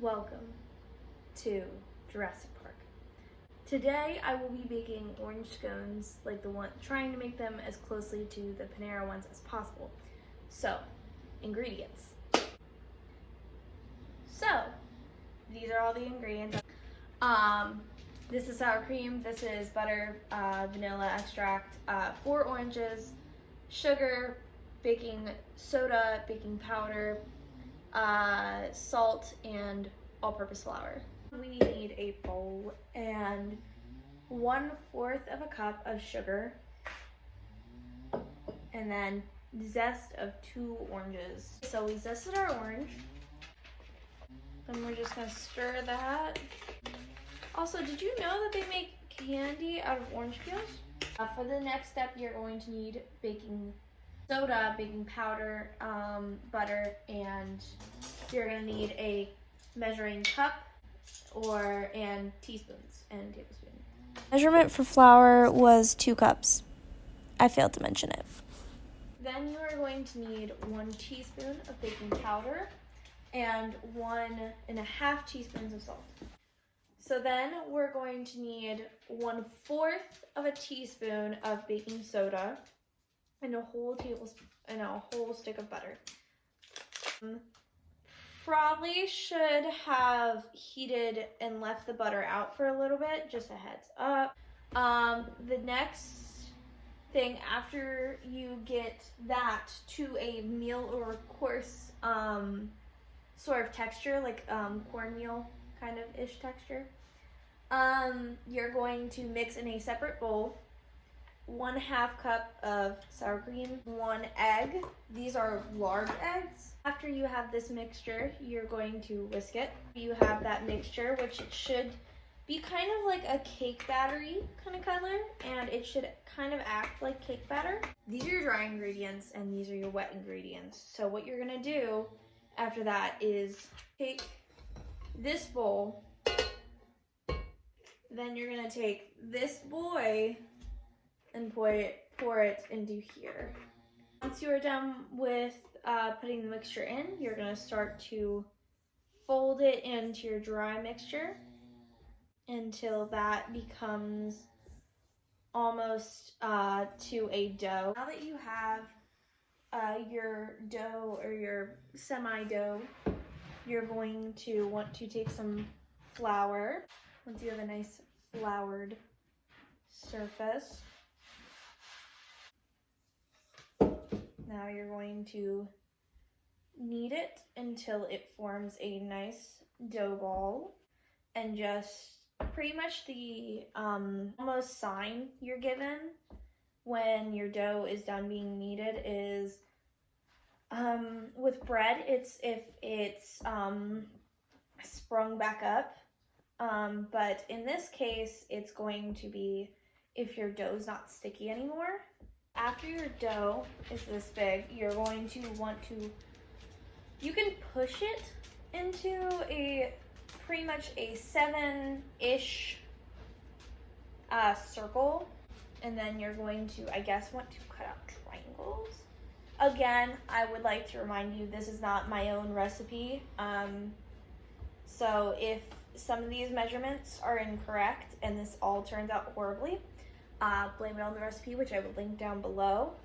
Welcome to Jurassic Park. Today I will be baking orange scones, trying to make them as closely to the Panera ones as possible. So, ingredients. So, these are all the ingredients. This is sour cream, this is butter, vanilla extract, 4 oranges, sugar, baking soda, baking powder, salt, and all-purpose flour. We need a bowl and 1/4 of a cup of sugar, and then zest of 2 oranges. So we zested our orange, and we're just gonna stir that. Also, did you know that they make candy out of orange peels? For the next step, you're going to need baking soda, baking powder, butter, and you're gonna need a measuring cup and teaspoons and tablespoons. Measurement for flour was 2 cups. I failed to mention it. Then you are going to need 1 teaspoon of baking powder and 1.5 teaspoons of salt. So then we're going to need 1/4 of a teaspoon of baking soda and a whole tablespoon and a whole stick of butter. Probably should have heated and left the butter out for a little bit, just a heads up. The next thing after you get that to a meal or coarse sort of texture, like cornmeal kind of ish texture, you're going to mix in a separate bowl 1/2 cup of sour cream, 1 egg. These are large eggs. After you have this mixture, you're going to whisk it. You have that mixture, which it should be kind of like a cake battery kind of color, and it should kind of act like cake batter. These are your dry ingredients, and these are your wet ingredients. So what you're gonna do after that is take this bowl, then you're gonna take this boy and pour it into here. Once you are done with putting the mixture in, you're gonna start to fold it into your dry mixture until that becomes almost to a dough. Now that you have your dough or your semi-dough, you're going to want to take some flour. Once you have a nice floured surface, now you're going to knead it until it forms a nice dough ball, and just pretty much the almost sign you're given when your dough is done being kneaded is with bread, it's if it's sprung back up, but in this case it's going to be if your dough's not sticky anymore. After your dough is this big, you're going to want to, you can push it into pretty much a 7-ish circle, and then you're going to, I guess, want to cut out triangles. Again, I would like to remind you, this is not my own recipe, so if some of these measurements are incorrect and this all turns out horribly, blame it on the recipe, which I will link down below.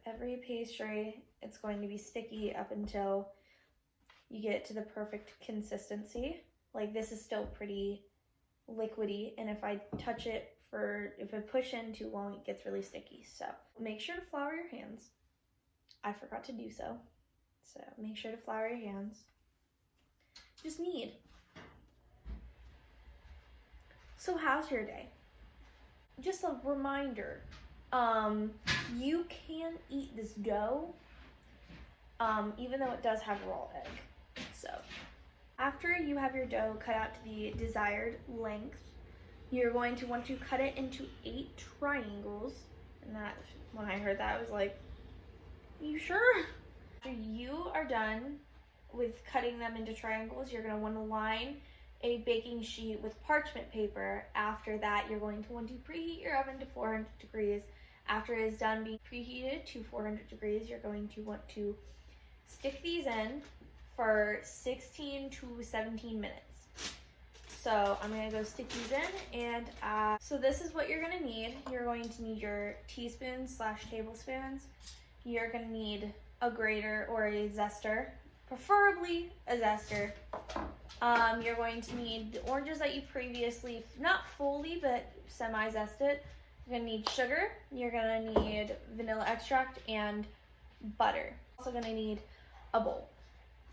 Every pastry, it's going to be sticky up until you get it to the perfect consistency. Like, this is still pretty liquidy, and if I push in too long, it gets really sticky. So make sure to flour your hands. I forgot to do so. So make sure to flour your hands. Just knead. So how's your day? Just a reminder, you can eat this dough, even though it does have raw egg. So after you have your dough cut out to the desired length, you're going to want to cut it into 8 triangles. And that, when I heard that, I was like, you sure? After you are done with cutting them into triangles, you're going to want to line a baking sheet with parchment paper. After that, you're going to want to preheat your oven to 400 degrees. After it is done being preheated to 400 degrees, you're going to want to stick these in, for 16 to 17 minutes. So I'm gonna go stick these in, and so this is what you're gonna need. You're going to need your teaspoons / tablespoons. You're gonna need a grater or a zester, preferably a zester. You're going to need the oranges that you previously, not fully, but semi-zested. You're gonna need sugar. You're gonna need vanilla extract and butter. Also gonna need a bowl.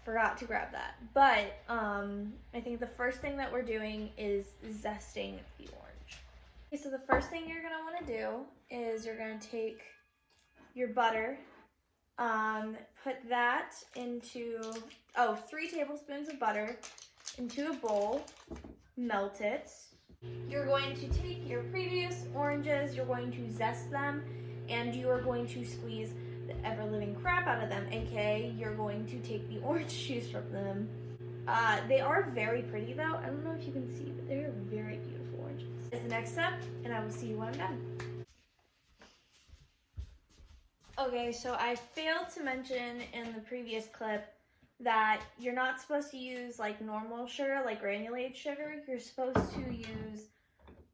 Forgot to grab that. But I think the first thing that we're doing is zesting the orange. Okay, so the first thing you're gonna wanna do is you're gonna take your butter, put that into, 3 tablespoons of butter into a bowl, melt it. You're going to take your previous oranges, you're going to zest them, and you are going to squeeze the ever-living crap out of them, aka you're going to take the orange juice from them. They are very pretty though. I don't know if you can see, but they're very beautiful oranges. That's the next step, and I will see you when I'm done. Okay, so I failed to mention in the previous clip that you're not supposed to use like normal sugar, like granulated sugar. You're supposed to use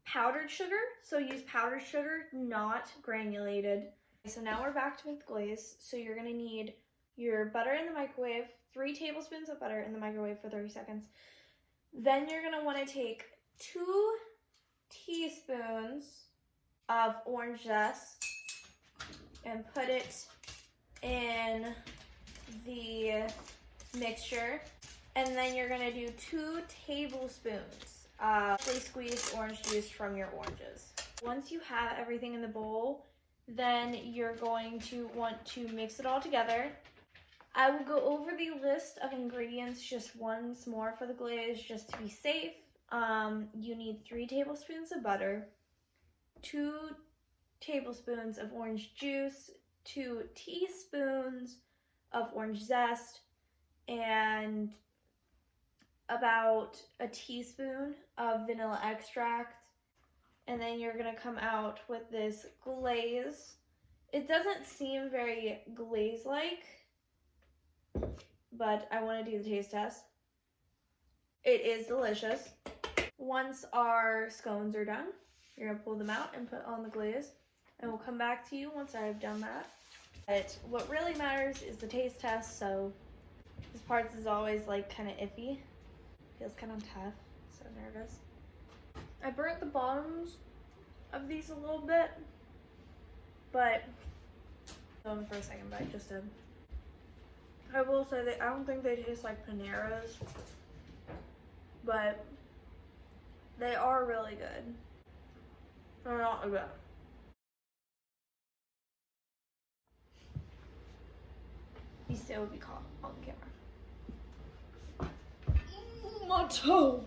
powdered sugar. So use powdered sugar, not granulated. So now we're back to make the glaze. So you're gonna need your butter in the microwave, 3 tablespoons of butter in the microwave for 30 seconds. Then you're gonna wanna take 2 teaspoons of orange zest and put it in the mixture. And then you're gonna do 2 tablespoons of squeezed orange juice from your oranges. Once you have everything in the bowl, then you're going to want to mix it all together. I will go over the list of ingredients just once more for the glaze, just to be safe. You need 3 tablespoons of butter, 2 tablespoons of orange juice, 2 teaspoons of orange zest, and about a teaspoon of vanilla extract. And then you're gonna come out with this glaze. It doesn't seem very glaze-like, but I wanna do the taste test. It is delicious. Once our scones are done, you're gonna pull them out and put on the glaze. And we'll come back to you once I've done that. But what really matters is the taste test, so this part is always like kind of iffy. Feels kind of tough, so nervous. I burnt the bottoms of these a little bit, but hold on for a second, but I just did. I will say that I don't think they taste like Paneras, but they are really good. They're not bad. These still would be caught on camera. My toe!